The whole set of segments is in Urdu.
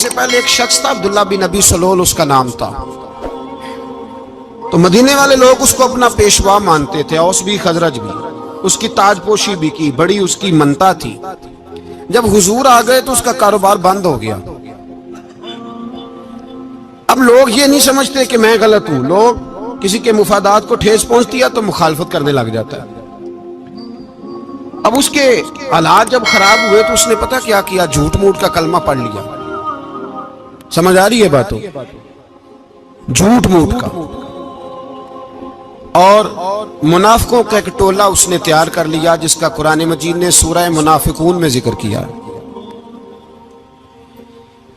سے پہلے ایک شخص تھا عبداللہ بن ابی سلول اس کا نام تھا. تو مدینے والے لوگ اس کو اپنا پیشوا مانتے تھے، اوس بھی خزرج بھی. اس کی تاج پوشی بھی کی، بڑی اس کی منتا تھی. جب حضور آ گئے تو اس کا کاروبار بند ہو گیا. اب لوگ یہ نہیں سمجھتے کہ میں غلط ہوں، لوگ کسی کے مفادات کو ٹھیس پہنچتی ہے تو مخالفت کرنے لگ جاتا ہے. اب اس کے حالات جب خراب ہوئے تو اس نے پتہ کیا کیا، جھوٹ موٹ کا کلمہ پڑھ لیا. سمجھ آ رہی ہے باتوں؟ جھوٹ موٹ کا. اور منافقوں کا ایک ٹولہ اس نے تیار کر لیا جس کا قرآن مجید نے سورہ منافقون میں ذکر کیا.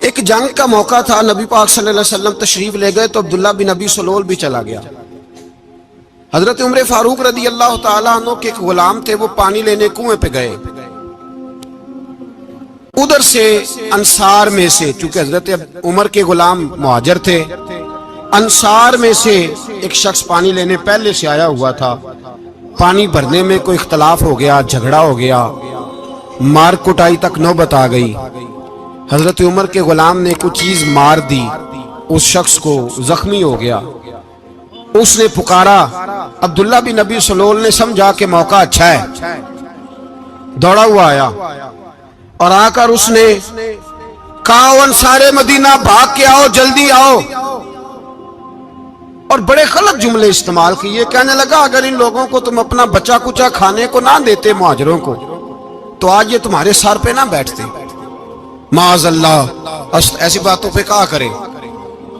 ایک جنگ کا موقع تھا، نبی پاک صلی اللہ علیہ وسلم تشریف لے گئے تو عبداللہ بن ابی سلول بھی چلا گیا. حضرت عمر فاروق رضی اللہ تعالیٰ عنہ کے ایک غلام تھے، وہ پانی لینے کنویں پہ گئے. ادھر سے انصار میں سے، چونکہ حضرت عمر کے غلام مہاجر تھے، انصار میں سے ایک شخص پانی لینے پہلے سے آیا ہوا تھا. پانی بھرنے میں کوئی اختلاف ہو گیا، جھگڑا ہو گیا، مار کٹائی تک نوبت آ گئی. حضرت عمر کے غلام نے کچھ چیز مار دی، اس شخص کو زخمی ہو گیا. اس نے پکارا، عبداللہ بن ابی سلول نے سمجھا کہ موقع اچھا ہے، دوڑا ہوا آیا اور آ کر اس نے کہا، انصار مدینہ بھاگ کے آؤ، جلدی آؤ. اور بڑے غلط جملے استعمال کیے. کہنے لگا اگر ان لوگوں کو تم اپنا بچا کچا کھانے کو نہ دیتے مہاجروں کو تو آج یہ تمہارے سر پہ نہ بیٹھتے. معاذ اللہ، ایسی باتوں پہ کہا کرے.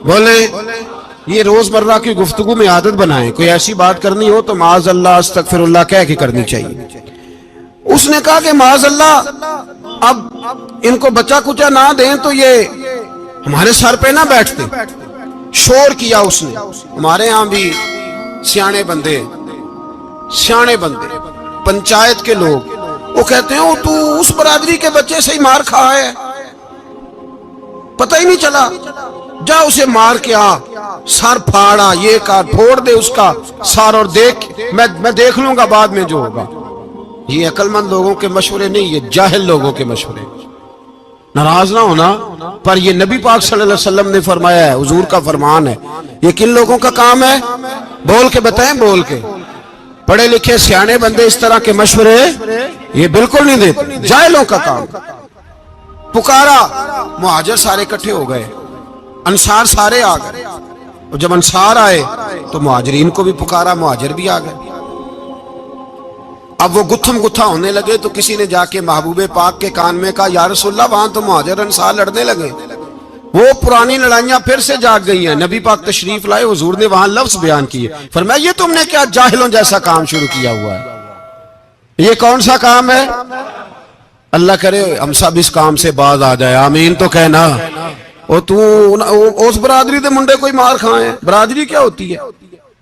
بولے یہ روزمرہ کی گفتگو میں عادت بنائیں، کوئی ایسی بات کرنی ہو تو معاذ اللہ استغفر اللہ کہہ کے کرنی چاہیے. اس نے کہا کہ معاذ اللہ اب ان کو بچا کچا نہ دیں تو یہ ہمارے سر پہ نہ بیٹھتے. شور کیا اس نے. ہمارے ہاں بھی سیانے بندے پنچایت کے لوگ وہ کہتے ہیں تو اس برادری کے بچے سے ہی مار کھا ہے، پتہ ہی نہیں چلا، جا اسے مار کے آ، سر پھاڑا، یہ کہا پھوڑ دے اس کا سر اور دیکھ میں دیکھ لوں گا بعد میں جو ہوگا. یہ عقل مند لوگوں کے مشورے نہیں، یہ جاہل لوگوں کے مشورے. ناراض نہ ہونا، پر یہ نبی پاک صلی اللہ علیہ وسلم نے فرمایا ہے، حضور کا فرمان ہے. یہ کن لوگوں کا کام ہے؟ بول کے بتائیں، بول کے. پڑھے لکھے سیانے بندے اس طرح کے مشورے یہ بالکل نہیں دیتے، جاہلوں کا کام. پکارا، مہاجر سارے اکٹھے ہو گئے، انصار سارے آ گئے. اور جب انصار آئے تو مہاجرین کو بھی پکارا، مہاجر بھی آ گئے. اب وہ گتھم گتھا ہونے لگے تو کسی نے جا کے محبوب پاک کے کان میں کہا، یا رسول اللہ وہاں تو مہاجر انصار لڑنے لگے. وہ پرانی لڑائیاں پھر سے جاگ گئی ہیں. نبی پاک تشریف لائے، حضور نے وہاں لفظ بیان کیے، فرمایا یہ تم نے کیا جاہلوں جیسا کام شروع کیا ہوا ہے؟ یہ کون سا کام ہے؟ اللہ کرے ہم سب اس کام سے باز آ جائے، آمین تو کہنا. اور تو اس برادری دے منڈے کوئی مار کھائے. برادری کیا ہوتی ہے؟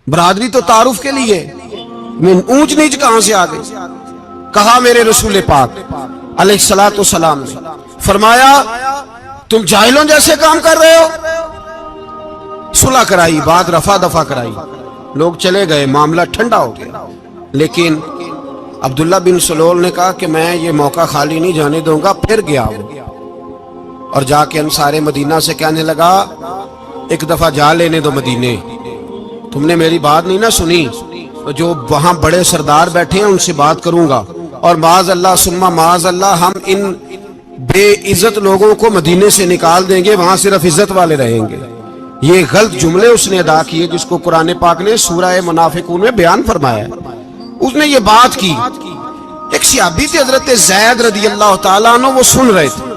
برادری تو تعارف کے لیے. اونچ نیچ کہاں سے آ گئی؟ کہا میرے رسول پاک علیہ الصلوۃ والسلام نے فرمایا تم جاہلوں جیسے کام کر رہے ہو. صلح کرائی، بات رفع دفع کرائی، لوگ چلے گئے، معاملہ ٹھنڈا ہو گیا. لیکن عبداللہ بن سلول نے کہا کہ میں یہ موقع خالی نہیں جانے دوں گا. پھر گیا وہ اور جا کے انصار مدینہ سے کہنے لگا، ایک دفعہ جا لینے دو مدینے، تم نے میری بات نہیں نہ سنی، جو وہاں بڑے سردار بیٹھے ہیں ان سے بات کروں گا، اور معاذ اللہ ثم معاذ اللہ ہم ان بے عزت لوگوں کو مدینے سے نکال دیں گے، وہاں صرف عزت والے رہیں گے. یہ غلط جملے اس نے ادا کیے جس کو قرآن پاک نے سورہ منافقون میں بیان فرمایا ہے. اس نے یہ بات کی. ایک صحابی تھے حضرت زید رضی اللہ تعالیٰ عنہ، وہ سن رہے تھے.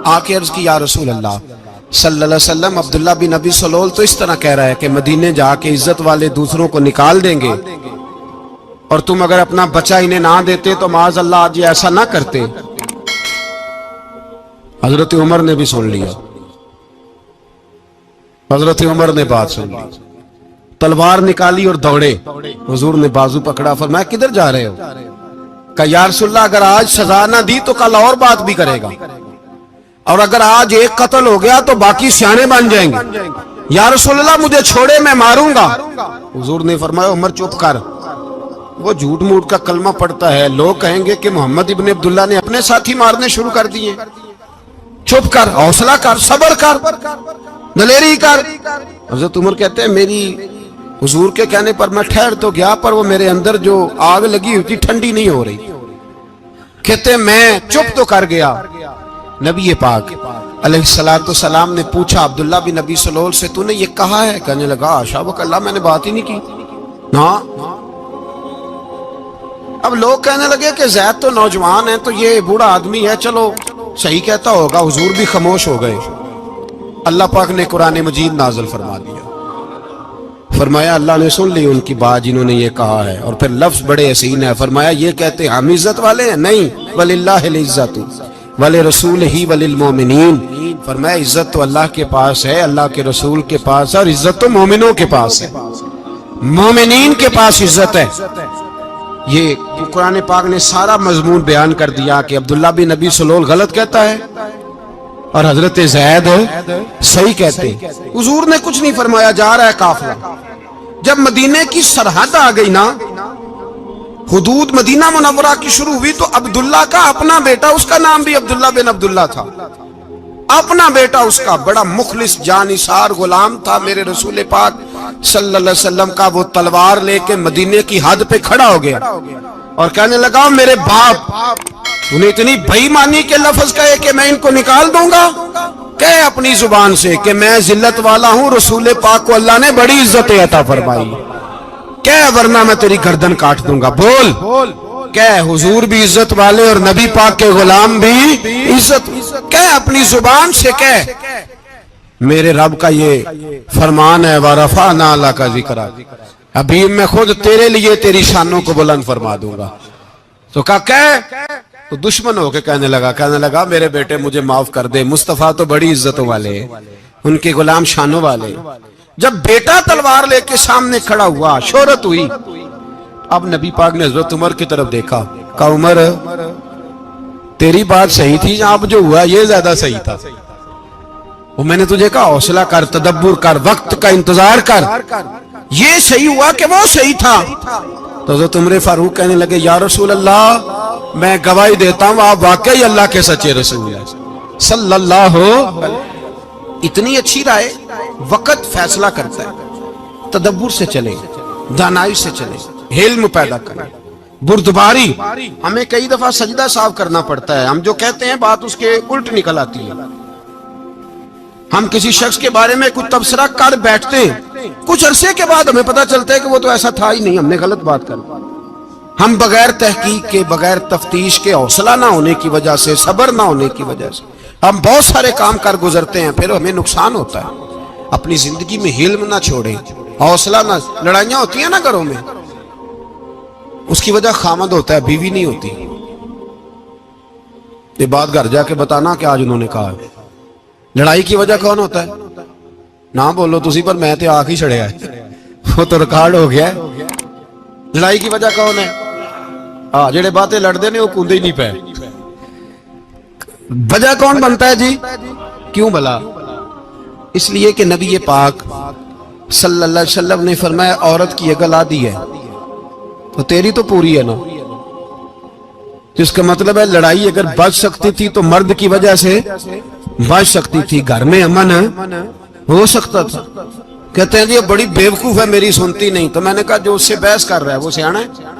آ کے عرض کی، یا رسول اللہ صلی اللہ علیہ وسلم عبداللہ بن ابی سلول تو اس طرح کہہ رہا ہے کہ مدینے جا کے عزت والے دوسروں کو نکال دیں گے، اور تم اگر اپنا بچہ انہیں نہ دیتے تو معاذ اللہ آج یہ ایسا نہ کرتے. حضرت عمر نے بھی سن لیا. حضرت عمر نے بات سن لی، تلوار نکالی اور دوڑے. حضور نے بازو پکڑا، فرمایا کدھر جا رہے ہو؟ کہا یا رسول اللہ اگر آج سزا نہ دی تو کل اور بات بھی کرے گا، اور اگر آج ایک قتل ہو گیا تو باقی سیانے بن جائیں گے. یا رسول اللہ مجھے چھوڑے، میں ماروں گا. حضور نے فرمایا عمر چپ کر، وہ جھوٹ موٹ کا کلمہ پڑھتا ہے، لوگ کہیں گے کہ محمد ابن عبداللہ نے اپنے ساتھی مارنے شروع کر دیے. چپ کر، حوصلہ کر، صبر کر، دلیری کر۔ حضرت عمر کہتے ہیں میری حضور کے کہنے پر میں ٹھہر تو گیا، پر وہ میرے اندر جو آگ لگی ہوئی تھی ٹھنڈی نہیں ہو رہی۔ کہتے ہیں میں چپ تو کر گیا۔ نبی پاک علیہ السلام نے پوچھا عبداللہ بن ابی سلول سے، تو نے یہ کہا ہے؟ کہنے لگا حاشا وک اللہ، میں نے بات ہی نہیں کی نا۔ اب لوگ کہنے لگے کہ زید تو نوجوان ہے، تو یہ بوڑھا آدمی ہے، چلو صحیح کہتا ہوگا۔ حضور بھی خاموش ہو گئے۔ اللہ پاک نے قرآن مجید نازل فرما دیا، فرمایا اللہ نے سن لی ان کی بات جنہوں نے یہ کہا ہے، اور پھر لفظ بڑے حسین ہے، فرمایا یہ کہتے ہم عزت والے ہیں؟ نہیں، وللہ العزت ولرسولہ وللمؤمنین، فرمایا عزت تو اللہ کے پاس ہے، اللہ کے رسول کے پاس ہے، اور عزت تو مومنوں کے پاس ہے، مومنین کے پاس عزت ہے۔ یہ قرآن پاک نے سارا مضمون بیان کر دیا کہ عبداللہ بن ابی سلول غلط کہتا ہے اور حضرت زید صحیح کہتے ہیں۔ حضور نے کچھ نہیں فرمایا، جا رہا ہے قافلہ۔ جب مدینے کی سرحد آ گئی نا، حدود مدینہ منورہ کی شروع ہوئی، تو عبداللہ کا اپنا بیٹا، اس کا نام بھی عبداللہ بن عبداللہ تھا، اپنا بیٹا اس کا بڑا مخلص جانثار غلام تھا میرے رسول پاک صلی اللہ علیہ وسلم کا، وہ تلوار لے کے مدینے کی حد پہ کھڑا ہو گیا اور کہنے لگا میرے باپ، انہیں اتنی بے ایمانی کے لفظ کہے کہ میں ان کو نکال دوں گا؟ کہے اپنی زبان سے کہ میں ذلت والا ہوں، رسول پاک کو اللہ نے بڑی عزت عطا فرمائی، کہے ورنہ میں تیری گردن کاٹ دوں گا۔ بول، کہے حضور بھی عزت والے اور نبی پاک کے غلام بھی عزت، کہے اپنی زبان سے، کہے میرے رب کا یہ فرمان ہے وَرَفَعْنَا لَكَ ذِكْرَكَ، ابھی میں خود تیرے لیے تیری شانوں کو بلند فرما دوں گا۔ تو کہا تو دشمن ہو کے کہنے لگا میرے بیٹے مجھے معاف کر دے، مصطفیٰ تو بڑی عزتوں والے ہیں، ان کے غلام شانوں والے۔ جب بیٹا تلوار لے کے سامنے کھڑا ہوا، شہرت ہوئی، اب نبی پاک نے حضرت عمر کی طرف دیکھا، کہا عمر تیری بات صحیح تھی، اب جو ہوا یہ زیادہ صحیح تھا، وہ میں نے تجھے کہا حوصلہ کر، تدبر کر، وقت کا انتظار کر، یہ صحیح ہوا کہ وہ صحیح تھا۔ تو حضرت عمر فاروق کہنے لگے یا رسول اللہ، میں گواہی دیتا ہوں آپ واقعی اللہ کے سچے رسول ہیں صلی اللہ علیہ۔ اتنی اچھی رائے، وقت فیصلہ کرتا ہے، تدبر سے چلے، دانائی سے چلے، علم پیدا کریں، بردباری۔ ہمیں کئی دفعہ سجدہ صاف کرنا پڑتا ہے، ہم جو کہتے ہیں بات اس کے الٹ نکل آتی ہے۔ ہم کسی شخص کے بارے میں کچھ تبصرہ کر بیٹھتے ہیں، کچھ عرصے کے بعد ہمیں پتہ چلتا ہے کہ وہ تو ایسا تھا ہی نہیں، ہم نے غلط بات کر۔ ہم بغیر تحقیق کے، بغیر تفتیش کے، حوصلہ نہ ہونے کی وجہ سے، صبر نہ ہونے کی وجہ سے ہم بہت سارے کام کر گزرتے ہیں، پھر ہمیں نقصان ہوتا ہے۔ اپنی زندگی میں علم نہ چھوڑیں، حوصلہ نہ، لڑائیاں ہوتی ہیں نا گھروں میں، اس کی وجہ خامد ہوتا ہے، بیوی نہیں ہوتی۔ یہ بات گھر جا کے بتانا کہ آج انہوں نے کہا ہے۔ لڑائی کی وجہ کون ہوتا ہے؟ نہ بولو تسی، پر میں تے آنکھ ہی چھڑیا ہے، وہ تو ریکارڈ ہو گیا ہے۔ لڑائی کی وجہ کون ہے؟ جڑے باتیں لڑتے ہیں وہ کوندے ہی نہیں پے۔ وجہ کون بنتا ہے جی؟ کیوں بھلا؟ اس لیے کہ نبی پاک صلی اللہ علیہ وسلم نے فرمایا عورت کی اگل آدھی ہے تو تیری تو پوری ہے نا، جس کا مطلب ہے لڑائی اگر بچ سکتی تھی تو مرد کی وجہ سے بچ سکتی تھی، گھر میں امن ہو سکتا تھا۔ کہتے ہیں جی بڑی بیوقوف ہے، میری سنتی نہیں۔ تو میں نے کہا جو اس سے بحث کر رہا ہے وہ سیانا ہے؟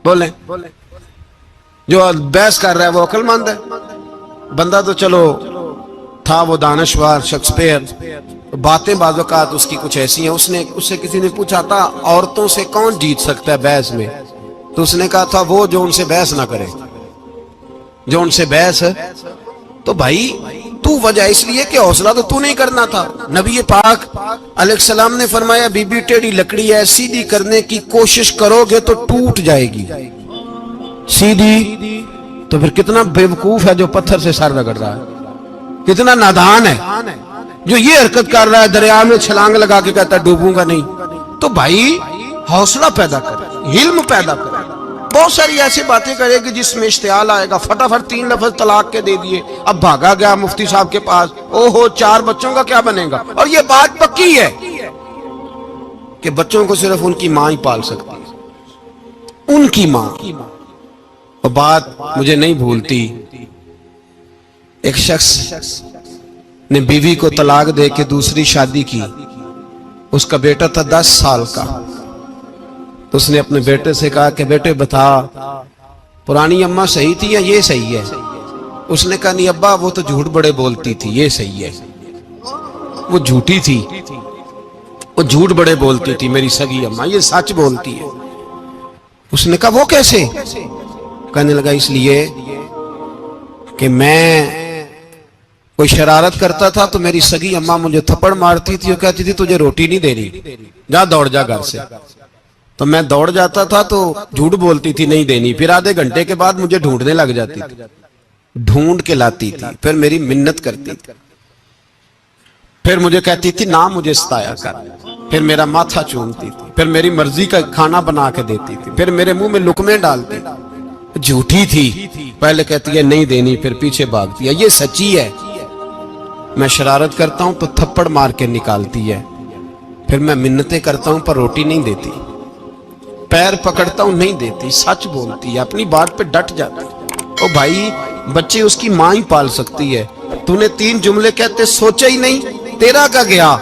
بولیں، جو بحث کر رہا ہے وہ عقل مند ہے؟ بندہ تو چلو تھا وہ دانشور شیکسپیئر، باتیں بعض اوقات اس کی کچھ ایسی ہیں۔ اس سے کسی نے پوچھا تھا عورتوں سے کون جیت سکتا ہے بحث میں، تو اس نے کہا تھا وہ جو ان سے بحث نہ کرے، جو ان سے بحث۔ تو بھائی تو وجہ اس لیے کہ حوصلہ تو نہیں کرنا تھا۔ نبی پاک علیہ السلام نے فرمایا بی بی ٹیڑھی لکڑی ہے، سیدھی کرنے کی کوشش کرو گے تو ٹوٹ جائے گی سیدھی۔ تو پھر کتنا بیوقوف ہے جو پتھر سے سر رگڑ رہا ہے، کتنا نادان ہے جو یہ حرکت کر رہا ہے، دریا میں چھلانگ لگا کے کہتا ہے ڈوبوں گا نہیں۔ تو بھائی حوصلہ پیدا کرے، علم پیدا کرے۔ بہت ساری ایسی باتیں کرے گی جس میں اشتعال آئے گا، فٹافٹ 3 لفظ طلاق کے دے دیے، اب بھاگا گیا مفتی صاحب کے پاس، اوہو 4 بچوں کا کیا بنے گا؟ اور یہ بات پکی ہے کہ بچوں کو صرف ان کی ماں ہی پال سکتی ہے، ان کی ماں۔ اور بات مجھے نہیں بھولتی ایک شخص نے بیوی کو طلاق دے کے دوسری شادی کی. اس کا بیٹا تھا 10 سال کا. تو اس نے اپنے بیٹے سے کہا کہ بیٹے بتا پرانی اماں صحیح تھی یا یہ صحیح ہے؟ اس نے کہا نہیں ابا وہ تو جھوٹ بڑے بولتی تھی، یہ صحیح ہے. وہ جھوٹی تھی، وہ جھوٹ بڑے بولتی تھی میری سگی اماں، یہ سچ بولتی ہے. اس نے کہا وہ کیسے؟ کہنے لگا اس لیے کہ میں کوئی شرارت کرتا تھا تو میری سگی اماں مجھے تھپڑ مارتی تھی اور کہتی تھی تجھے روٹی نہیں دینی، جا دوڑ جا گھر سے. تو میں دوڑ جاتا تھا تو جھوٹ بولتی تھی نہیں دینی، پھر آدھے گھنٹے کے بعد مجھے ڈھونڈنے لگ جاتی تھی، ڈھونڈ کے لاتی تھی، پھر میری منت کرتی تھی، پھر مجھے کہتی تھی نہ مجھے ستایا کر، پھر میرا ماتھا چومتی تھی، پھر میری مرضی کا کھانا بنا کے دیتی تھی، پھر میرے منہ میں لقمے ڈالتی تھی. جھوٹی تھی، پہلے کہتی ہے نہیں دینی پھر پیچھے بھاگتی ہے. یہ سچی ہے، میں شرارت کرتا ہوں تو تھپڑ مار کے نکالتی ہے، پھر میں منتیں کرتا ہوں پر روٹی نہیں دیتی، پیر پکڑتا ہوں نہیں دیتی. سچ بولتی ہے، اپنی بات پہ ڈٹ جاتی ہے. او بھائی بچے اس کی ماں ہی پال سکتی ہے، تو نے 3 جملے کہتے سوچا ہی نہیں، تیرا کا گیا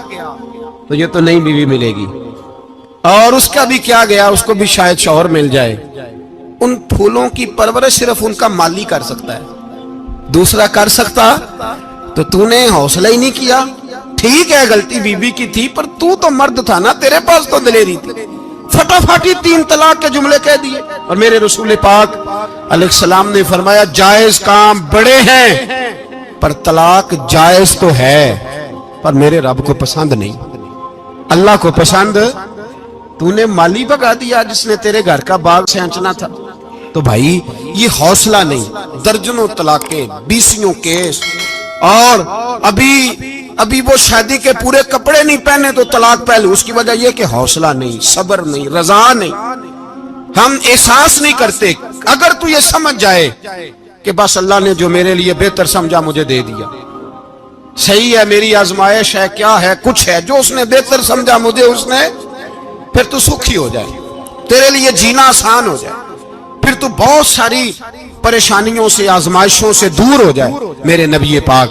تو یہ تو نئی بیوی ملے گی، اور اس کا بھی کیا گیا، اس کو بھی شاید شوہر مل جائے. ان پھولوں کی پرورش صرف ان کا مالی کر سکتا ہے، دوسرا کر سکتا تو نے حوصلہ ہی نہیں کیا. ٹھیک ہے غلطی بیوی کی تھی پر تو مرد تھا نا، تیرے پاس تو دلیری تھی. فٹافٹی 3 طلاق کے جملے کہہ دیے. اور میرے رسول پاک علیہ السلام نے فرمایا جائز کام بڑے ہیں پر طلاق جائز تو ہے پر میرے رب کو پسند نہیں، اللہ کو پسند. تو نے مالی بگا دیا جس نے تیرے گھر کا باغ سینچنا تھا. تو بھائی یہ حوصلہ نہیں، درجنوں طلاقیں، 20 کیس، اور ابھی وہ شادی کے پورے کپڑے نہیں پہنے تو طلاق پہلے. اس کی وجہ یہ کہ حوصلہ نہیں، صبر نہیں، رضا نہیں، ہم احساس نہیں کرتے. اگر تو یہ سمجھ جائے کہ بس اللہ نے جو میرے لیے بہتر سمجھا مجھے دے دیا، صحیح ہے میری آزمائش ہے، کیا ہے کچھ ہے جو اس نے بہتر سمجھا مجھے اس نے، پھر تو سکھی ہو جائے، تیرے لیے جینا آسان ہو جائے، پھر تو بہت ساری پریشانیوں سے آزمائشوں سے دور ہو جائے. میرے نبی پاک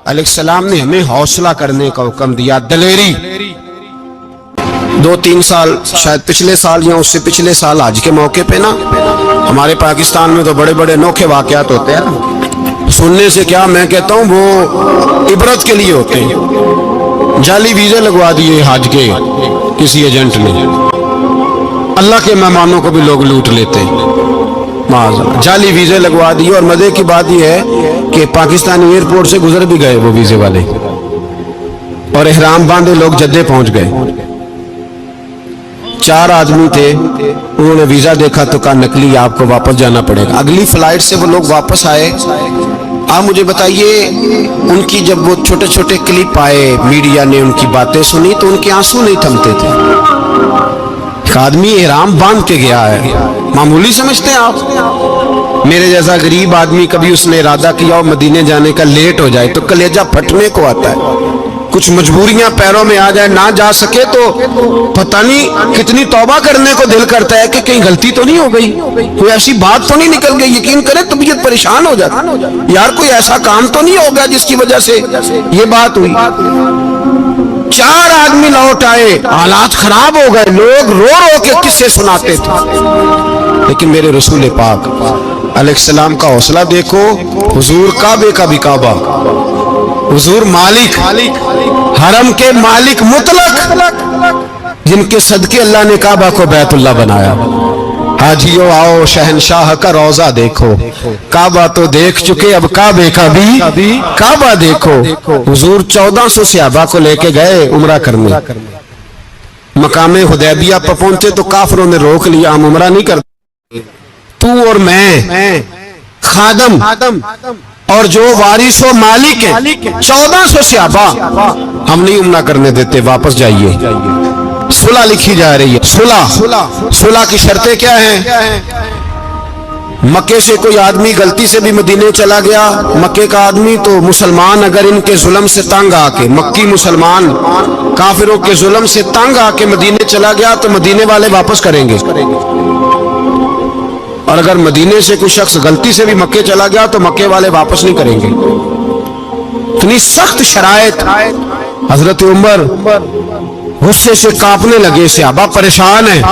علیہ السلام نے ہمیں حوصلہ کرنے کا حکم دیا، دلیری. 2-3 سال شاید پچھلے سال یا اس سے پچھلے سال حج کے موقع پہ نا ہمارے پاکستان میں تو بڑے بڑے انوکھے واقعات ہوتے ہیں. سننے سے کیا میں کہتا ہوں وہ عبرت کے لیے ہوتے ہیں. جعلی ویزے لگوا دیے حج کے کسی ایجنٹ نے، اللہ کے مہمانوں کو بھی لوگ لوٹ لیتے ہیں. جعلی ویزے لگوا دیے. اور مزے کی بات یہ ہے کہ پاکستانی ایئرپورٹ سے گزر بھی گئے وہ ویزے والے، اور احرام باندھے لوگ جدے پہنچ گئے. 4 آدمی تھے، انہوں نے ویزا دیکھا تو کہا نکلی، آپ کو واپس جانا پڑے گا. اگلی فلائٹ سے وہ لوگ واپس آئے. آپ مجھے بتائیے ان کی جب وہ چھوٹے چھوٹے کلپ آئے، میڈیا نے ان کی باتیں سنی تو ان کے آنسو نہیں تھمتے تھے. ایک آدمی احرام باندھ کے گیا ہے، معمولی سمجھتے ہیں آپ؟ میرے جیسا غریب آدمی کبھی اس نے ارادہ کیا اور مدینے جانے کا لیٹ ہو جائے تو کلیجہ پھٹنے کو آتا ہے. کچھ مجبوریاں پیروں میں آ جائے، نہ جا سکے تو پتہ نہیں کتنی توبہ کرنے کو دل کرتا ہے کہ کہیں غلطی تو نہیں ہو گئی، کوئی ایسی بات تو نہیں نکل گئی. یقین کرے طبیعت پریشان ہو جاتی، یار کوئی ایسا کام تو نہیں ہوگا جس کی وجہ سے یہ بات ہوئی. 4 آدمی لوٹ آئے، حالات خراب ہو گئے، لوگ رو رو کے قصے سناتے تھے. لیکن میرے رسول پاک علیہ السلام کا حوصلہ دیکھو. حضور کعبے کا بھی کعبہ، حضور مالک، حرم کے مالک مطلق، جن کے صدقے اللہ نے کعبہ کو بیت اللہ بنایا. حاجیو آؤ شہنشاہ کا روضہ دیکھو، کعبہ تو دیکھ چکے اب کعبے کا بھی کعبہ دیکھو. حضور 1400 صحابہ کو لے کے گئے عمرہ کرنے. مقام حدیبیہ پر پہنچے تو کافروں نے روک لیا، ہم عمرہ نہیں کرتے. تو اور میں خادم اور جو وارث و مالک ہیں 1400 صحابہ، ہم نہیں عمرہ کرنے دیتے، واپس جائیے. صلح لکھی جا رہی ہے. صلح کی شرطیں کیا ہیں؟ مکے سے کوئی آدمی غلطی سے بھی مدینے چلا گیا، مکے کا آدمی تو مسلمان اگر ان کے ظلم سے تنگ آ کے، مکی مسلمان کافروں کے ظلم سے تنگ آ کے مدینے چلا گیا تو مدینے والے واپس کریں گے. اور اگر مدینے سے کوئی شخص غلطی سے بھی مکے چلا گیا تو مکے والے واپس نہیں کریں گے. اتنی سخت شرائط. حضرت عمر غصے سے کانپنے لگے, صحابہ پریشان ہیں,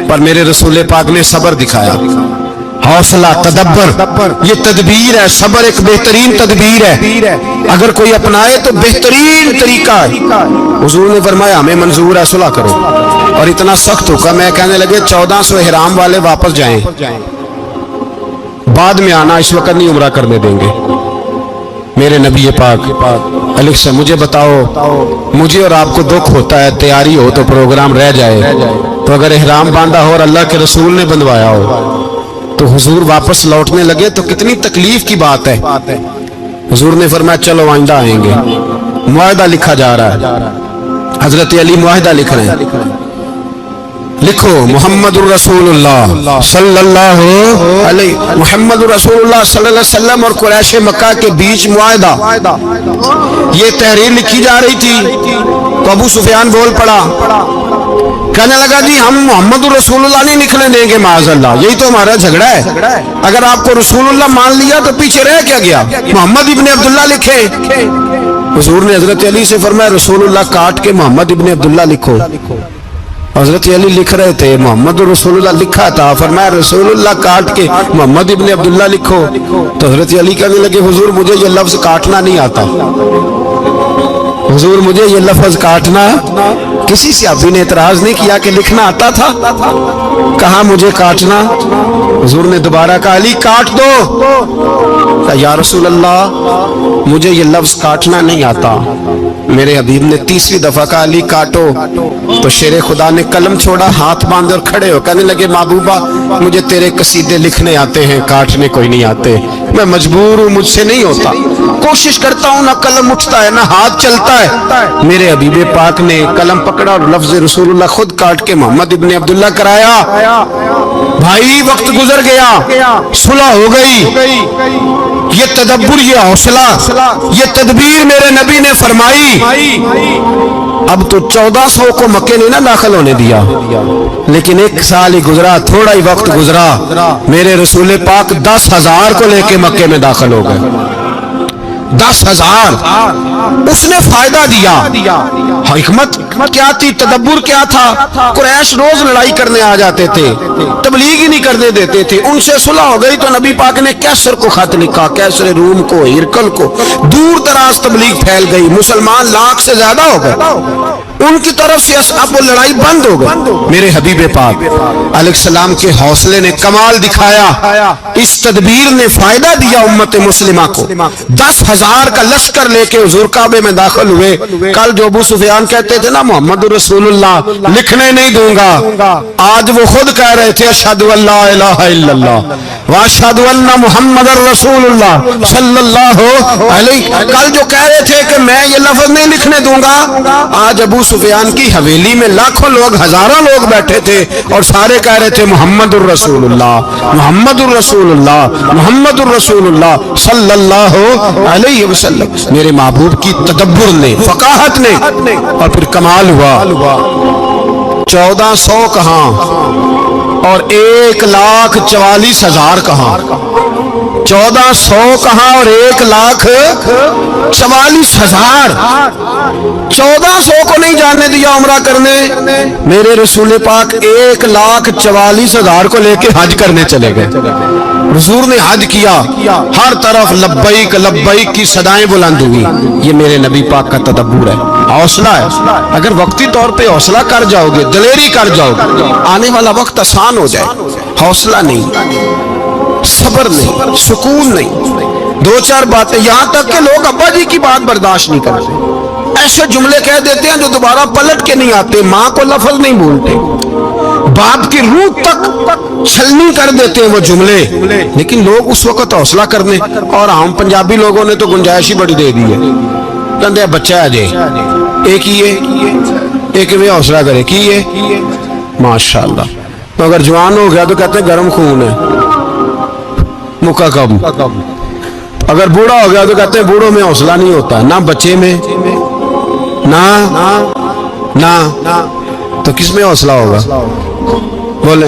پر میرے رسول پاک نے صبر دکھایا, حوصلہ, تدبر. یہ تدبیر ہے, صبر ایک بہترین تدبیر ہے, اگر کوئی اپنائے تو بہترین طریقہ ہے. حضور نے فرمایا ہمیں منظور ہے, صلح کرو. اور اتنا سخت حکم ہے, کہنے لگے 1400 احرام والے واپس جائیں, بعد میں آنا, اس وقت نہیں عمرہ کرنے دیں گے. میرے نبی پاک علیہ سے مجھے بتاؤ, مجھے اور آپ کو دکھ ہوتا ہے تیاری ہو تو پروگرام رہ جائے, تو اگر احرام باندھا ہو اور اللہ کے رسول نے بندھوایا ہو تو حضور واپس لوٹنے لگے تو کتنی تکلیف کی بات ہے. حضور نے فرمایا چلو آئندہ آئیں گے. معاہدہ لکھا جا رہا ہے, حضرت علی معاہدہ لکھ رہے ہیں, لکھو محمد الرسول اللہ صلی اللہ علیہ محمد الرسول اللہ صلی اللہ علیہ وسلم اور قریش مکہ کے بیچ معاہدہ. یہ تحریر لکھی جا رہی تھی تو ابو سفیان بول پڑا, کہنے لگا جی ہم محمد الرسول اللہ نہیں نکلنے دیں گے معاذ اللہ, یہی تو ہمارا جھگڑا ہے. اگر آپ کو رسول اللہ مان لیا تو پیچھے رہ کیا گیا, محمد ابن عبداللہ لکھے. حضور نے حضرت علی سے فرمایا رسول اللہ کاٹ کے محمد ابن عبداللہ لکھو. حضرت علی لکھ رہے تھے, محمد رسول اللہ لکھا تھا, فرمایا رسول اللہ کاٹ کے محمد ابن عبداللہ لکھو. تو حضرت علی کہنے لگے حضور مجھے یہ لفظ کاٹنا نہیں آتا, حضور مجھے یہ لفظ کاٹنا. کسی صحابی نے اعتراض نہیں کیا کہ لکھنا آتا تھا, کہا مجھے کاٹنا. حضور نے دوبارہ کہا علی کاٹ دو. یا رسول اللہ مجھے یہ لفظ کاٹنا نہیں آتا. میرے حبیب نے تیسری دفعہ کہا علی کاٹو. تو شیر خدا نے قلم چھوڑا, ہاتھ باندھے اور کھڑے ہو کہنے لگے محبوبہ مجھے تیرے قصیدے لکھنے آتے ہیں, کاٹنے کوئی نہیں آتے. میں مجبور ہوں, مجھ سے نہیں ہوتا, کوشش کرتا ہوں, نہ قلم اٹھتا ہے نہ ہاتھ چلتا ہے. میرے حبیب پاک نے قلم پکڑا اور لفظ رسول اللہ خود کاٹ کے محمد ابن عبداللہ کرایا. بھائی وقت گزر گیا, صلح ہو گئی. یہ تدبر, یہ حوصلہ, یہ تدبیر میرے نبی نے فرمائی. اب تو 1400 کو مکے نے نہ داخل ہونے دیا, لیکن 1 سال ہی گزرا, تھوڑا ہی وقت گزرا, میرے رسول پاک 10,000 کو لے کے مکے میں داخل ہو گئے. 10,000 اس نے فائدہ دیا. حکمت کیا تھی, تدبر کیا تھا. قریش روز لڑائی کرنے آ جاتے تھے, تبلیغ ہی نہیں کرنے دیتے تھے. ان سے صلح ہو گئی تو نبی پاک نے کیسر کو خط لکھا, کیسر روم کو, ہرکل کو, دور دراز تبلیغ پھیل گئی. مسلمان 100,000 سے زیادہ ہو گئے. ان کی طرف سے اب وہ لڑائی بند ہو گئی. میرے حبیب پاک علیہ السلام کے حوصلے نے کمال دکھایا. اس تدبیر نے فائدہ دیا امت مسلمہ کو. 10,000 کا لشکر لے کے حضور کعبے میں داخل ہوئے. کل جو ابو سفیان کہتے تھے نا محمد رسول اللہ لکھنے نہیں دوں گا, آج وہ خود کہہ رہے تھے اشہد ان لا الہ الا اللہ واشہد ان محمد رسول اللہ صلی اللہ علیہ. کل جو کہہ رہے تھے کہ میں یہ لفظ نہیں لکھنے دوں گا, آج ابو سفیان کی حویلی میں لاکھوں لوگ, ہزاروں لوگ بیٹھے تھے اور سارے کہہ رہے تھے محمد الرسول اللہ محمد الرسول اللہ محمد الرسول اللہ صلی اللہ علیہ وسلم. میرے محبوب کی تدبر نے, فقاہت نے, اور پھر کمال ہوا. 1400 کہاں اور 1,44,000 کہاں. 1400 کہاں اور 1,44,000. 1400 کو نہیں جانے دیا عمرہ کرنے. میرے رسول پاک 1,44,000 کو لے کے حج کرنے چلے گئے. حضور نے حج کیا, ہر طرف لبیک لبیک کی صدائیں بلند ہوئی. یہ میرے نبی پاک کا تدبر ہے, حوصلہ ہے. اگر وقتی طور پہ حوصلہ کر جاؤ گے, دلیری کر جاؤ گے, آنے والا وقت آسان ہو جائے. حوصلہ نہیں, صبر نہیں, سکون نہیں, 2-4 باتیں, یہاں تک کہ لوگ ابا جی کی بات برداشت نہیں کرتے, ایسے جملے کہہ دیتے ہیں جو دوبارہ پلٹ کے نہیں آتے. ماں کو لفظ نہیں بولتے, باپ کی روح تک چھلنی کر دیتے ہیں وہ جملے. لیکن لوگ اس وقت حوصلہ کرنے, اور عام پنجابی لوگوں نے تو گنجائش ہی بڑی دے دی ہے. کہتے ہیں بچہ ہے جے ایک ہی ہے, ایک میں حوصلہ کرے کی ہے ماشاءاللہ. تو اگر جوان ہو گیا تو کہتے ہیں گرم خون ہے مکہ کب. اگر بوڑھا ہو گیا تو کہتے ہیں بوڑھوں میں حوصلہ نہیں ہوتا, نہ بچے میں نہ تو کس میں حوصلہ ہوگا. بولے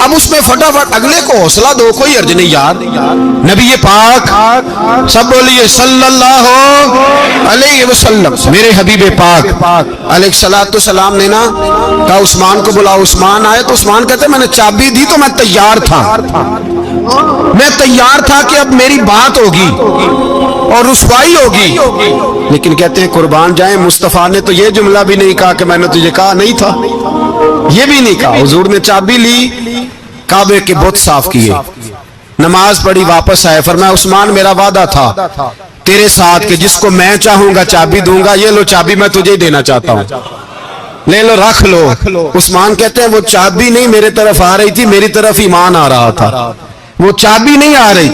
اب اس میں فٹافٹ اگلے کو حوصلہ دو، کوئی عرض نہیں یار، نبی پاک سب بولیے صلی اللہ علیہ وسلم، میرے حبیب پاک علیہ السلام نے نا کہا عثمان کو بلاؤ۔ عثمان آئے تو عثمان کہتے میں نے چابی دی تو میں تیار تھا، میں تیار تھا کہ اب میری بات ہوگی اور رسوائی ہوگی، لیکن کہتے ہیں قربان جائیں مصطفیٰ نے تو یہ جملہ بھی نہیں کہا کہ میں نے تجھے کہا نہیں تھا، یہ بھی نہیں کہا۔ حضور نے چابی لی، کعبے کے بت صاف کیے، نماز پڑھی، واپس آئے، فرمایا عثمان میرا وعدہ تھا تیرے ساتھ کہ جس کو میں چاہوں گا چابی دوں گا، یہ لو چابی میں تجھے ہی دینا چاہتا ہوں، لے لو رکھ لو۔ عثمان کہتے ہیں وہ چابی نہیں میرے طرف آ رہی تھی، میری طرف ایمان آ رہا تھا، وہ چابی نہیں آ رہی،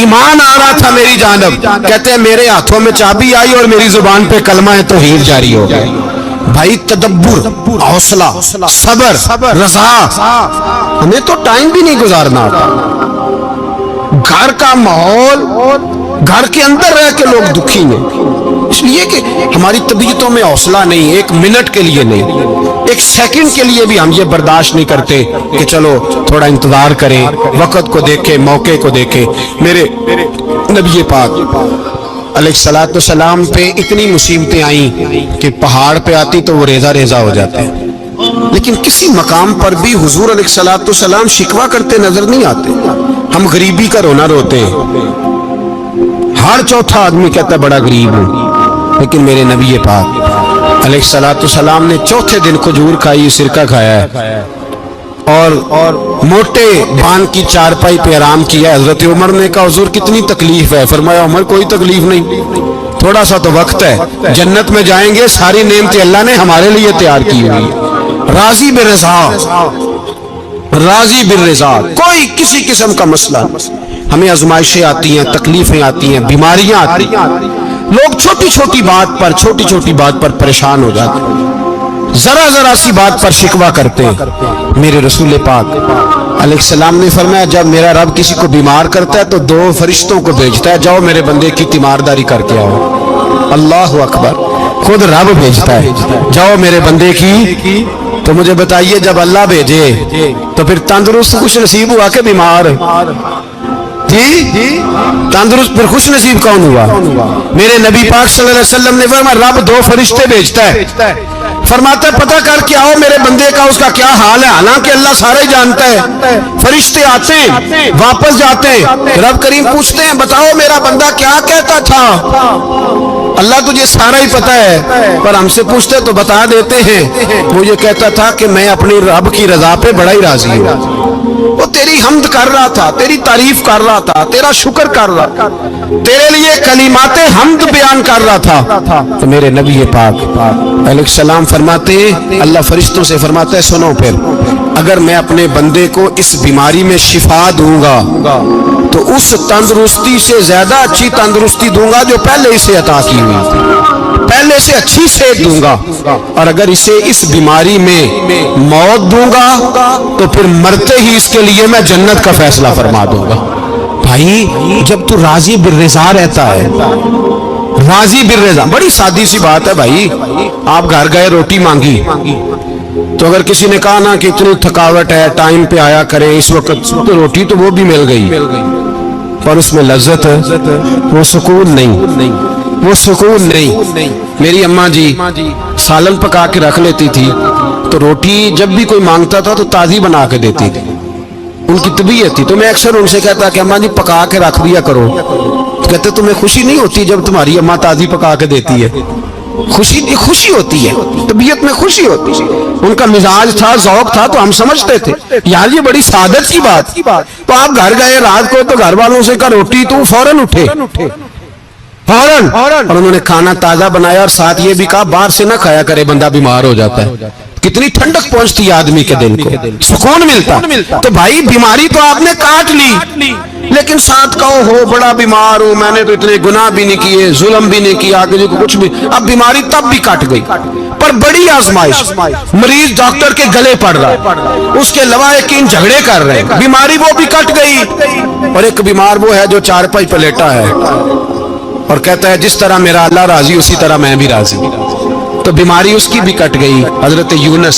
ایمان آ رہا تھا میری جانب۔ کہتے ہیں میرے ہاتھوں میں چابی آئی اور میری زبان پہ کلمہ توحید جاری ہو گیا۔ بھائی تدبر، حوصلہ، صبر، رضا، ہمیں تو ٹائم بھی نہیں گزارنا، گھر کا ماحول، گھر کے اندر رہ کے لوگ دکھی ہیں، اس لیے کہ ہماری طبیعتوں میں حوصلہ نہیں، ایک منٹ کے لیے نہیں، ایک سیکنڈ کے لیے بھی ہم یہ برداشت نہیں کرتے کہ چلو تھوڑا انتظار کریں، وقت کو دیکھیں، موقع کو دیکھیں۔ میرے نبی پاک علیہ السلام پہ اتنی مصیبتیں آئیں کہ پہاڑ پہ آتی تو وہ ریزہ ریزہ ہو جاتے ہیں، لیکن کسی مقام پر بھی حضور علیہ السلام شکوہ کرتے نظر نہیں آتے۔ ہم غریبی کا رونا روتے ہیں، ہر چوتھا آدمی کہتا ہے بڑا غریب ہوں، لیکن میرے نبی پاک علیہ السلام نے چوتھے دن کھجور کھائی، سرکہ کھایا ہے اور موٹے بان کی چارپائی پہ آرام کیا۔ حضرت عمر نے کہا حضور کتنی تکلیف ہے؟ فرمایا عمر کوئی تکلیف نہیں، تھوڑا سا تو وقت ہے، جنت میں جائیں گے، ساری نعمتیں اللہ نے ہمارے لیے تیار کی ہوئی، راضی بالرضا، راضی بالرضا، کوئی کسی قسم کا مسئلہ۔ ہمیں آزمائشیں آتی ہیں، تکلیفیں آتی ہیں، بیماریاں آتی ہیں، لوگ چھوٹی چھوٹی بات پر پریشان ہو جاتے ہیں، ذرا سی بات پر شکوہ کرتے ہیں۔ میرے رسول پاک علیہ السلام نے فرمایا جب میرا رب کسی کو بیمار کرتا ہے تو 2 فرشتوں کو بھیجتا ہے، جاؤ میرے بندے کی تیمارداری کر کے آؤ۔ اللہ اکبر، خود رب بھیجتا ہے، جاؤ میرے بندے کی۔ تو مجھے بتائیے جب اللہ بھیجے تو پھر تندرست خوش نصیب ہوا کہ بیمار؟ جی تندرست پھر خوش نصیب کون ہوا؟ میرے نبی پاک صلی اللہ علیہ وسلم نے فرمایا رب 2 فرشتے بھیجتا ہے، فرماتا ہے پتہ کر کے آؤ میرے بندے کا اس کا کیا حال ہے، حالانکہ اللہ سارے جانتا ہے۔ فرشتے آتے ہیں، واپس جاتے ہیں، رب کریم پوچھتے ہیں بتاؤ میرا بندہ کیا کہتا تھا؟ اللہ تجھے سارا ہی پتہ ہے، پر ہم سے پوچھتے تو بتا دیتے ہیں، وہ یہ کہتا تھا کہ میں اپنی رب کی رضا پہ بڑا ہی راضی ہوں، وہ تیری حمد کر رہا تھا، تیری تعریف کر رہا تھا، تیرا شکر کر رہا تھا، تیرے لیے کلمات حمد بیان کر رہا تھا۔ تو میرے نبی پاک علیہ السلام فرماتے ہیں، اللہ فرشتوں سے فرماتا ہے سنو پھر اگر میں اپنے بندے کو اس بیماری میں شفا دوں گا تو اس تندرستی سے زیادہ اچھی تندرستی دوں گا جو پہلے اسے عطا کی ہوئی تھی، پہلے سے اچھی صحت دوں گا، اور اگر اسے اس بیماری میں موت دوں گا تو پھر مرتے ہی اس کے لیے میں جنت کا فیصلہ فرما دوں گا۔ بھائی جب تو راضی بالرضا رہتا ہے، راضی بالرضا، بڑی سادی سی بات ہے بھائی، آپ گھر گئے روٹی مانگی تو اگر کسی نے کہا نا کہ اتنی تھکاوٹ ہے ٹائم پہ آیا کریں اس وقت، تو روٹی تو وہ بھی مل گئی پر اس میں لذت ہے، وہ سکون نہیں، وہ سکون نہیں۔ میری اماں جی سالن پکا کے رکھ لیتی تھی تو روٹی جب بھی کوئی مانگتا تھا تو تازی بنا کے دیتی تھی، ان کی طبیعت تھی۔ تو میں اکثر ان سے کہتا کہ اماں جی پکا کے رکھ دیا کرو، تو کہتے تمہیں خوشی نہیں ہوتی جب تمہاری اماں تازی پکا کے دیتی ہے؟ خوشی ہوتی ہے، طبیعت میں خوشی ہوتی ہے، ان کا مزاج تھا، ذوق تھا، تو ہم سمجھتے تھے یار یہ بڑی سعادت کی بات۔ تو آپ گھر گئے رات کو تو گھر والوں سے کہا روٹی، تو فوراً اٹھے فوراً، اور انہوں نے کھانا تازہ بنایا اور ساتھ یہ بھی کہا باہر سے نہ کھایا کرے بندہ بیمار ہو جاتا ہے۔ کتنی ٹھنڈک پہنچتی ہے آدمی کے دل کو، سکون ملتا۔ تو بھائی بیماری تو آپ نے کاٹ لی، لیکن ساتھ کہو ہو بڑا بیمار ہوں، میں نے تو اتنے گناہ بھی نہیں کیے، ظلم بھی نہیں کیا، کسی کو کچھ بھی، اب بیماری تب بھی کٹ گئی۔ پر بڑی آزمائش، مریض ڈاکٹر کے گلے پڑ رہا، اس کے لواحقین جھگڑے کر رہے، بیماری وہ بھی کٹ گئی۔ اور ایک بیمار وہ ہے جو چارپائی پہ لیٹا ہے اور کہتا ہے جس طرح میرا اللہ راضی اسی طرح میں بھی راضی، تو بیماری اس کی بھی کٹ گئی۔ حضرت یونس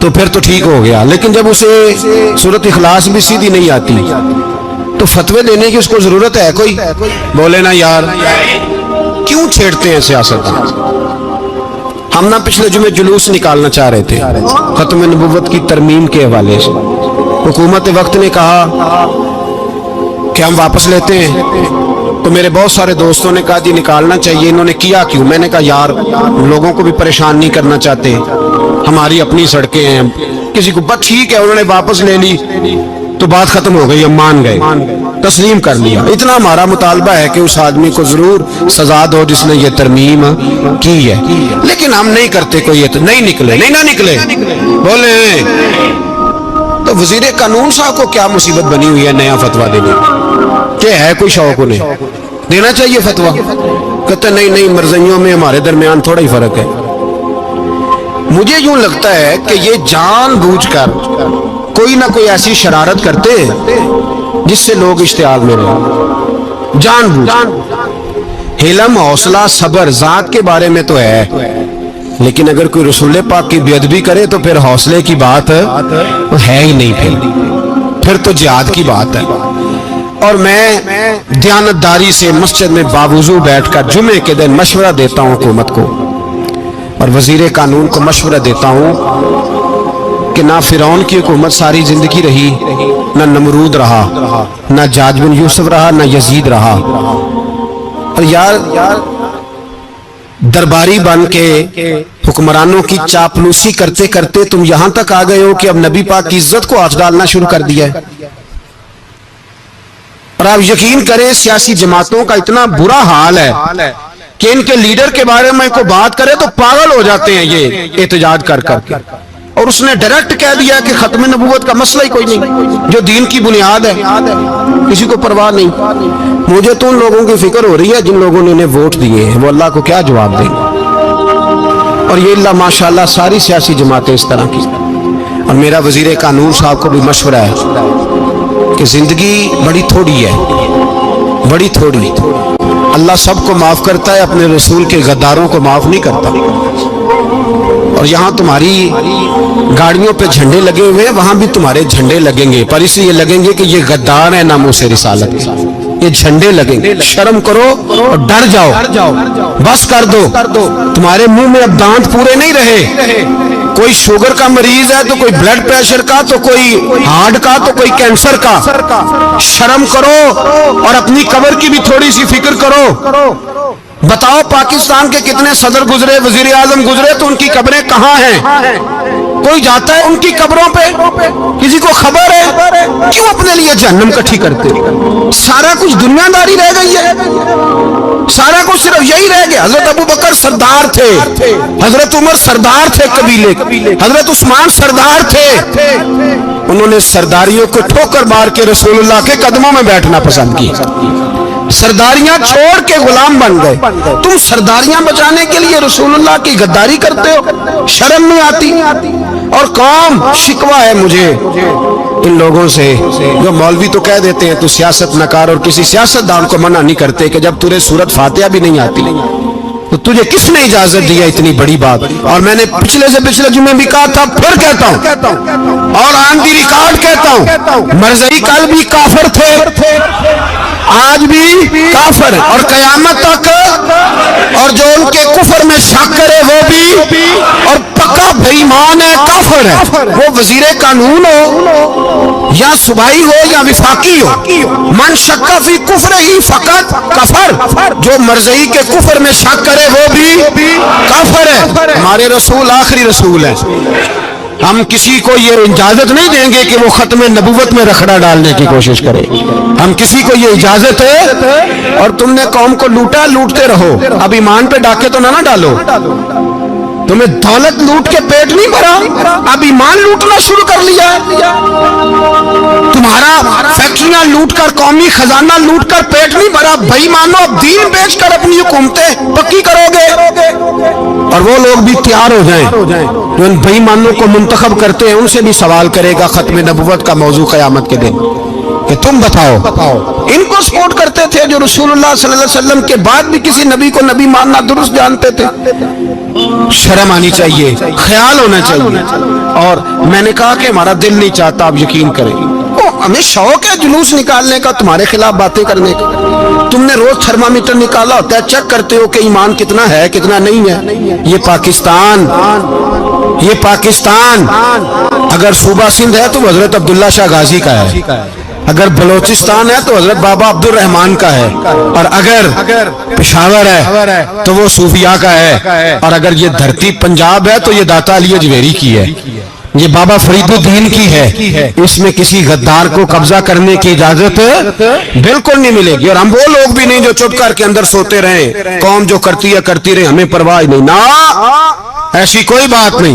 تو پھر تو ٹھیک ہو گیا، لیکن جب اسے سورت اخلاص بھی سیدھی نہیں آتی تو فتوے دینے کی اس کو ضرورت ہے کوئی؟ بولے نا یار، کیوں چھیڑتے ہیں سیاست؟ ہم نہ پچھلے جمعے جلوس نکالنا چاہ رہے تھے ختم نبوت کی ترمیم کے حوالے سے، حکومت وقت نے کہا کہ ہم واپس لیتے ہیں، تو میرے بہت سارے دوستوں نے کہا جی نکالنا چاہیے، انہوں نے کیا کیوں؟ میں نے کہا یار لوگوں کو بھی پریشان نہیں کرنا چاہتے، ہماری اپنی سڑکیں ہیں، کسی کو بس ٹھیک ہے، انہوں نے واپس لے لی تو بات ختم ہو گئی، ہم مان گئے، تسلیم کر لیا۔ اتنا ہمارا مطالبہ ہے کہ اس آدمی کو ضرور سزا دو جس نے یہ ترمیم کی ہے، لیکن ہم نہیں کرتے، کوئی نہیں نکلے، نہیں نہ نکلے بولے۔ تو وزیر قانون صاحب کو کیا مصیبت بنی ہوئی ہے نیا فتویٰ دینے کہ ہے کوئی شوق انہیں دینا چاہیے فتویٰ؟ کہتے نہیں مرضیوں میں ہمارے درمیان تھوڑا ہی فرق ہے۔ مجھے یوں لگتا ہے کہ یہ جان بوجھ کر کوئی نہ کوئی ایسی شرارت کرتے ہیں جس سے لوگ اشتعال میں رہیں، جان بوجھ۔ حلم، حوصلہ، صبر ذات کے بارے میں تو ہے، لیکن اگر کوئی رسول پاک کی بے ادبی کرے تو پھر حوصلے کی بات ہے ہی نہیں، پھر تو جہاد کی بات ہے۔ اور میں دیانتداری سے مسجد میں باوضو بیٹھ کر جمعے کے دن مشورہ دیتا ہوں حکومت کو اور وزیر قانون کو مشورہ دیتا ہوں کہ نہ فرعون کی حکومت ساری زندگی رہی، نہ نمرود رہا، نہ جاج بن یوسف رہا، نہ یزید رہا، اور یار درباری بن کے حکمرانوں کی چاپلوسی کرتے کرتے تم یہاں تک آ گئے ہو کہ اب نبی پاک کی عزت کو آنچ ڈالنا شروع کر دیا ہے۔ اور آپ یقین کریں سیاسی جماعتوں کا اتنا برا حال ہے کہ ان کے لیڈر کے بارے میں کوئی بات کرے تو پاگل ہو جاتے ہیں یہ احتجاج کر کے، اور اس نے ڈائریکٹ کہہ دیا کہ ختم نبوت کا مسئلہ ہی کوئی نہیں، جو دین کی بنیاد ہے، کسی کو پرواہ نہیں۔ مجھے تو ان لوگوں کی فکر ہو رہی ہے جن لوگوں نے انہیں ووٹ دیے ہیں، وہ اللہ کو کیا جواب دیں گے؟ اور یہ اللہ ماشاءاللہ ساری سیاسی جماعتیں اس طرح کی۔ اور میرا وزیر قانون صاحب کو بھی مشورہ ہے کہ زندگی بڑی تھوڑی ہے، بڑی تھوڑی، اللہ سب کو معاف کرتا ہے، اپنے رسول کے غداروں کو معاف نہیں کرتا۔ اور یہاں تمہاری گاڑیوں پہ جھنڈے لگے ہوئے ہیں، وہاں بھی تمہارے جھنڈے لگیں گے، پر اس لیے لگیں گے کہ یہ غدار ہیں ناموس رسالت، یہ جھنڈے لگیں گے۔ شرم کرو اور ڈر جاؤ، بس کر دو، تمہارے منہ میں اب دانت پورے نہیں رہے۔ کوئی شوگر کا مریض ہے تو کوئی بلڈ پریشر کا، تو کوئی ہارٹ کا، تو کوئی کینسر کا۔ شرم کرو اور اپنی قبر کی بھی تھوڑی سی فکر کرو۔ بتاؤ پاکستان کے کتنے صدر گزرے، وزیر اعظم گزرے، تو ان کی قبریں کہاں ہیں؟ کوئی جاتا ہے ان کی قبروں پہ؟ کسی کو خبر ہے؟ کیوں اپنے لیے جہنم کٹھی کرتے؟ سارا کچھ دنیا داری رہ گئی ہے، سارا کچھ صرف یہی رہ گیا۔ حضرت ابو بکر سردار تھے، حضرت عمر سردار تھے قبیلے، حضرت عثمان سردار تھے، انہوں نے سرداریوں کو ٹھوکر مار کے رسول اللہ کے قدموں میں بیٹھنا پسند کیا، سرداریاں چھوڑ کے غلام بن گئے۔ تم سرداریاں بچانے کے لیے رسول اللہ کی غداری کرتے ہو، شرم نہیں آتی؟ اور قوم، شکوہ ہے مجھے ان لوگوں سے جو مولوی تو کہہ دیتے ہیں تو سیاست نہ کر، اور کسی سیاستدان کو منع نہیں کرتے کہ جب تجھے سورت فاتحہ بھی نہیں آتی تو تجھے کس نے اجازت دیا اتنی بڑی بات؟ اور میں نے پچھلے سے پچھلے جمعے بھی کہا تھا، پھر کہتا ہوں اور آن دی ریکارڈ کہتا ہوں، مرزائی کل بھی کافر تھے، آج بھی کافر، اور قیامت تک، اور جو ان کے کفر میں شک کرے وہ بھی، اور پکا بے ایمان ہے، کافر ہے، وہ وزیر قانون ہو یا صوبائی ہو یا وفاقی ہو۔ من شک فی کفر ہی فقط کفر، جو مرزائی کے کفر میں شک کرے وہ بھی کافر ہے۔ ہمارے رسول آخری رسول ہیں، ہم کسی کو یہ اجازت نہیں دیں گے کہ وہ ختم نبوت میں رکھڑا ڈالنے کی کوشش کرے، ہم کسی کو یہ اجازت ہے۔ اور تم نے قوم کو لوٹا، لوٹتے رہو، اب ایمان پہ ڈاکے تو نہ ڈالو، تمہیں دولت لوٹ کے پیٹ نہیں بھرا، اب ایمان لوٹنا شروع کر لیا ہے، تمہارا فیکٹریاں لوٹ کر، قومی خزانہ لوٹ کر پیٹ نہیں بھرا، بھائی مانو اب دین بیچ کر اپنی حکومتیں پکی کرو گے۔ اور وہ لوگ بھی تیار ہو جائیں جو ان بے ایمانوں کو منتخب کرتے ہیں، ان سے بھی سوال کرے گا ختم نبوت کا موضوع قیامت کے دن کہ تم بتاؤ. ان کو سپورٹ کرتے تھے جو رسولullah صلی اللہ علیہ وسلم کے بعد بھی کسی نبی کو نبی ماننا درست جانتے تھے. شرم آنی چاہیے, خیال ہونا چاہیے. اور میں نے کہا کہ ہمارا دل نہیں چاہتا, آپ یقین کریں, ہمیں شوق ہے جلوس نکالنے کا, تمہارے خلاف باتیں کرنے کا. تم نے روز تھرمامیٹر نکالا ہوتا ہے, چیک کرتے ہو کہ ایمان کتنا ہے کتنا نہیں ہے. یہ پاکستان اگر صوبہ سندھ ہے تو حضرت عبداللہ شاہ غازی کا ہے, اگر بلوچستان ہے تو حضرت بابا عبد الرحمان کا ہے, اور اگر پشاور ہے تو وہ صوفیاء کا ہے, اور اگر یہ دھرتی پنجاب ہے تو یہ داتا علی اجویری کی ہے, یہ بابا فرید الدین کی ہے. اس میں کسی غدار کو قبضہ کرنے کی اجازت بالکل نہیں ملے گی. اور ہم وہ لوگ بھی نہیں جو چپ کر کے اندر سوتے رہیں, قوم جو کرتی ہے کرتی رہے, ہمیں پرواہ نہیں. نا, ایسی کوئی بات نہیں.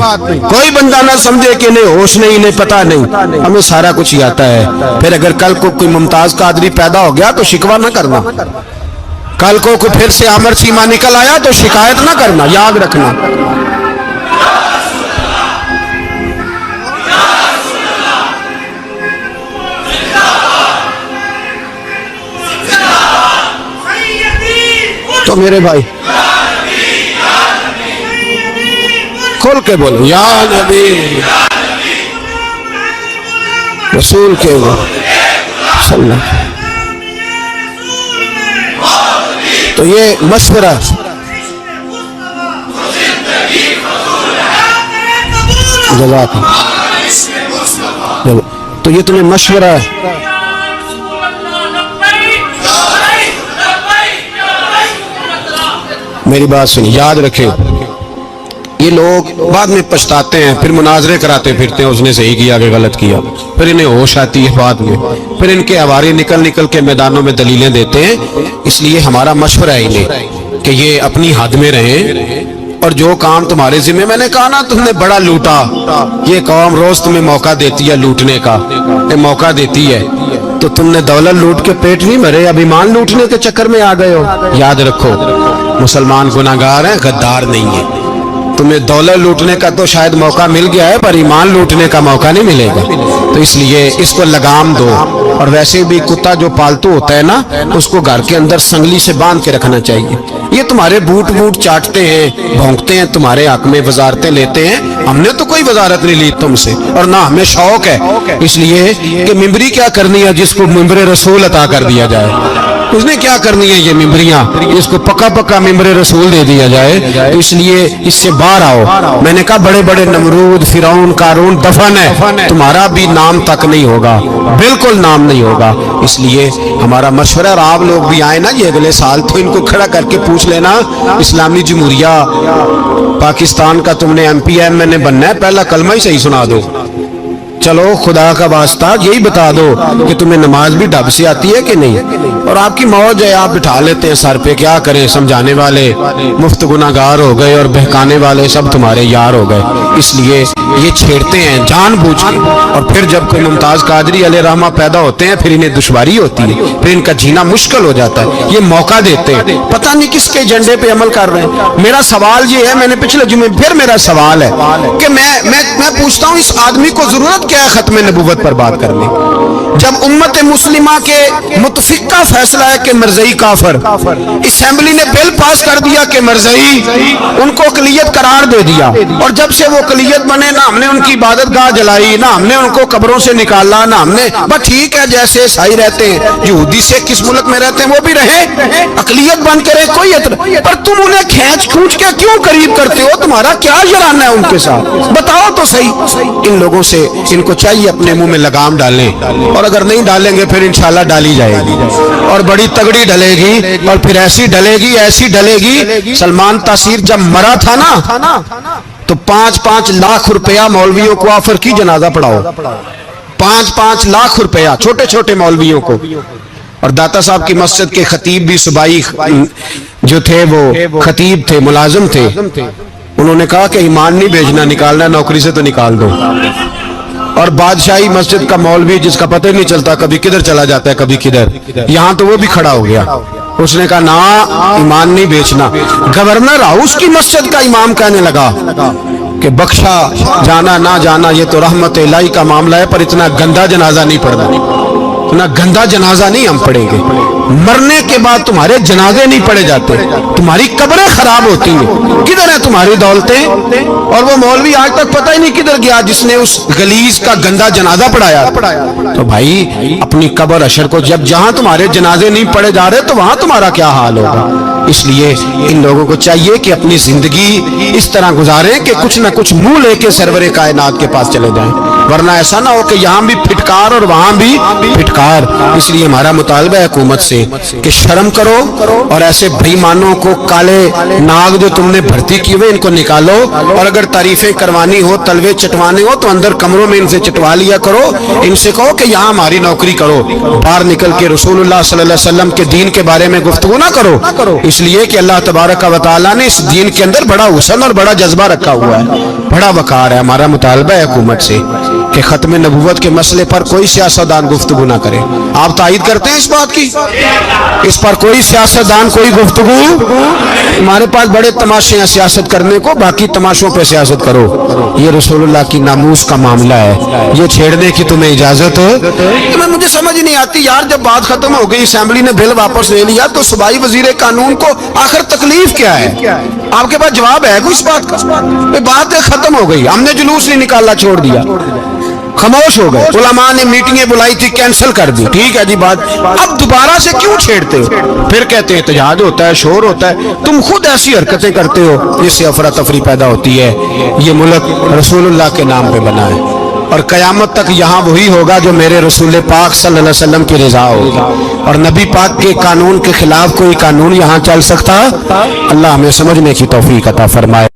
کوئی بندہ نہ سمجھے کہ انہیں ہوش نہیں, انہیں پتہ نہیں, ہمیں سارا کچھ ہی آتا ہے. پھر اگر کل کو کوئی ممتاز قادری پیدا ہو گیا تو شکوہ نہ کرنا, کل کو کوئی پھر سے عامر سیما نکل آیا تو شکایت نہ کرنا, یاد رکھنا. تو میرے بھائی کھول کے بولو, یا نبی رسول کے صلی اللہ. تو یہ مشورہ, تو یہ تمہیں مشورہ ہے. میری بات سنی, یاد رکھیں, یہ لوگ بعد میں پچھتاتے ہیں, پھر مناظرے کراتے پھرتے ہیں, اس نے صحیح کیا کہ غلط کیا, پھر انہیں ہوش آتی ہے بعد میں, پھر ان کے ہوارے نکل کے میدانوں میں دلیلیں دیتے ہیں. اس لیے ہمارا مشورہ ہے انہیں کہ یہ اپنی حد میں رہیں, اور جو کام تمہارے ذمہ, میں نے کہا نا تم نے بڑا لوٹا, یہ قوم روز تمہیں موقع دیتی ہے لوٹنے کا, موقع دیتی ہے, تو تم نے دولت لوٹ کے پیٹ نہیں بھرے, اب ایمان لوٹنے کے چکر میں آ گئے ہو. یاد رکھو, مسلمان گناہگار ہیں, غدار نہیں ہیں. تمہیں دولت لوٹنے کا تو شاید موقع مل گیا ہے, پر ایمان لوٹنے کا موقع نہیں ملے گا. تو اس لیے اس کو لگام دو. اور ویسے بھی کتا جو پالتو ہوتا ہے نا, اس کو گھر کے اندر سنگلی سے باندھ کے رکھنا چاہیے. یہ تمہارے بوٹ چاٹتے ہیں, بھونکتے ہیں, تمہارے حق میں وزارتیں لیتے ہیں. ہم نے تو کوئی وزارت نہیں لی تم سے, اور نہ ہمیں شوق ہے. اس لیے کہ ممبری کیا کرنی ہے جس کو ممبر رسول عطا کر دیا جائے, اس نے کیا کرنی ہے یہ ممبریاں, اس کو پکا ممبر رسول دے دیا جائے. اس لیے اس سے باہر آؤ. میں نے کہا بڑے بڑے نمرود, فرعون, قارون دفن ہے, تمہارا بھی نام تک نہیں ہوگا, بالکل نام نہیں ہوگا. اس لیے ہمارا مشورہ, اور آپ لوگ بھی آئے نا یہ اگلے سال, تو ان کو کھڑا کر کے پوچھ لینا, اسلامی جمہوریہ پاکستان کا تم نے MPM میں بننا ہے, پہلا کلمہ ہی صحیح سنا دو. چلو خدا کا واسطہ یہی بتا دو کہ تمہیں نماز بھی ڈھب سے آتی ہے کہ نہیں, اور آپ کی موج ہے, آپ بٹھا لیتے ہیں سر پہ, کیا کریں, سمجھانے والے مفت گناہگار ہو گئے, اور بہکانے والے سب تمہارے یار ہو گئے. اس لیے یہ چھیڑتے ہیں جان بوجھ کے, اور پھر جب کوئی ممتاز قادری علیہ رحمہ پیدا ہوتے ہیں, پھر انہیں دشواری ہوتی ہے, پھر ان کا جینا مشکل ہو جاتا ہے. یہ موقع دیتے ہیں, پتہ نہیں کس کے ایجنڈے پہ عمل کر رہے ہیں. میرا سوال یہ ہے, میں نے پچھلے جمعے پھر میرا سوال ہے کہ میں پوچھتا ہوں, اس آدمی کو ضرورت کیا ہے ختم نبوت پر بات کرنے, جب امت مسلمہ کے متفق کا فیصلہ ہے کہ مرزائی کافر, اسمبلی نے بل پاس کر دیا کہ مرزائی, ان کو اقلیت قرار دے دیا, اور جب سے وہ اقلیت بنے, نہ ہم نے ان کی عبادت گاہ جلائی, نہ ہم نے ان کو قبروں سے نکالا, نہ ہم نے, بس ٹھیک ہے جیسے عیسائی رہتے ہیں, یہودی سے کس ملک میں رہتے ہیں وہ بھی رہے, اقلیت بن کے رہے, کوئی اعتراض, پر تم انہیں کھینچ کھونچ کے کیوں قریب کرتے ہو, تمہارا کیا جرانہ ہے ان کے ساتھ, بتاؤ تو صحیح. ان لوگوں سے ان کو چاہیے اپنے منہ میں لگام ڈالیں, اور اگر نہیں ڈالیں گے پھر انشاءاللہ ڈالی جائے گی, اور بڑی تگڑی ڈلے گی, اور پھر ایسی ڈلے گی. سلمان تاثیر جب مرا تھا نا, تو 5-5 لاکھ روپیہ مولویوں کو آفر کی جنازہ پڑھاؤ, 5-5 لاکھ روپیہ چھوٹے چھوٹے مولویوں کو. اور داتا صاحب کی مسجد کے خطیب بھی صوبائی جو تھے, وہ خطیب تھے, ملازم تھے, انہوں نے کہا کہ ایمان نہیں بھیجنا, نکالنا نوکری سے تو نکال دو. اور بادشاہی مسجد کا مولوی جس کا پتہ نہیں چلتا, کبھی کدھر چلا جاتا ہے کبھی کدھر, یہاں تو وہ بھی کھڑا ہو گیا, اس نے کہا نا ایمان نہیں بیچنا. گورنر ہاؤس کی مسجد کا امام کہنے لگا کہ بخشا جانا نہ جانا یہ تو رحمت الہی کا معاملہ ہے, پر اتنا گندا جنازہ نہیں پڑھنا. نہ گندا جنازہ نہیں ہم پڑھیں گے. مرنے کے بعد تمہارے جنازے نہیں پڑھے جاتے, تمہاری قبریں خراب ہوتی ہیں. کدھر ہیں تمہاری دولتیں؟ اور وہ مولوی آج تک پتہ ہی نہیں کدھر گیا جس نے اس غلیظ کا گندا جنازہ پڑھایا. تو بھائی اپنی قبر اشر کو, جب جہاں تمہارے جنازے نہیں پڑھے جا رہے تو وہاں تمہارا کیا حال ہوگا. اس لیے ان لوگوں کو چاہیے کہ اپنی زندگی اس طرح گزاریں کہ کچھ نہ کچھ منہ لے کے سرور کائنات کے پاس چلے جائیں, ورنہ ایسا نہ ہو کہ یہاں بھی پھٹکار اور وہاں بھی پھٹکار. اس لیے ہمارا مطالبہ ہے حکومت سے کہ شرم کرو اور ایسے بےایمانوں کو, کالے ناگ جو تم نے بھرتی کی ہوئے, ان کو نکالو, اور اگر تعریفیں کروانی ہو, تلوے چٹوانے ہو تو اندر کمروں میں ان سے چٹوا لیا کرو. ان سے کہو کہ یہاں ہماری نوکری کرو, باہر نکل کے رسول اللہ صلی اللہ علیہ وسلم کے دین کے بارے میں گفتگو نہ کرو. اس لیے کہ اللہ تبارک و تعالیٰ نے اس دین کے اندر بڑا حسن اور بڑا جذبہ رکھا ہوا ہے, بڑا وقار ہے. ہمارا مطالبہ ہے حکومت سے کہ ختم نبوت کے مسئلے پر کوئی سیاستدان گفتگو نہ کرے. آپ تائید کرتے ہیں اس بات کی؟ اس پر کوئی سیاستدان کوئی گفتگو. ہمارے پاس بڑے تماشے ہیں سیاست کرنے کو, باقی تماشوں پہ سیاست کرو. یہ رسول اللہ کی ناموس کا معاملہ ہے, یہ چھیڑنے کی تمہیں اجازت ہے؟ مجھے سمجھ نہیں آتی یار, جب بات ختم ہو گئی, اسمبلی نے بل واپس لے لیا, تو صوبائی وزیر قانون کو آخر تکلیف کیا ہے؟ آپ کے پاس جواب ہے کوئی اس بات کا؟ بات ختم ہو گئی, ہم نے جلوس نہیں نکالنا چھوڑ دیا, خاموش ہو گئے. علماء نے میٹنگیں بلائی تھی, کینسل کر دی, ٹھیک ہے جی بات. اب دوبارہ سے کیوں چھیڑتے ہو؟ پھر کہتے ہیں احتجاج ہوتا ہے, شور ہوتا ہے. تم خود ایسی حرکتیں کرتے ہو جس سے افراتفری پیدا ہوتی ہے. یہ ملک رسول اللہ کے نام پہ بنا ہے, اور قیامت تک یہاں وہی ہوگا جو میرے رسول پاک صلی اللہ علیہ وسلم کی رضا ہوگا, اور نبی پاک کے قانون کے خلاف کوئی قانون یہاں چل سکتا؟ اللہ ہمیں سمجھنے کی توفیق عطا فرمائے.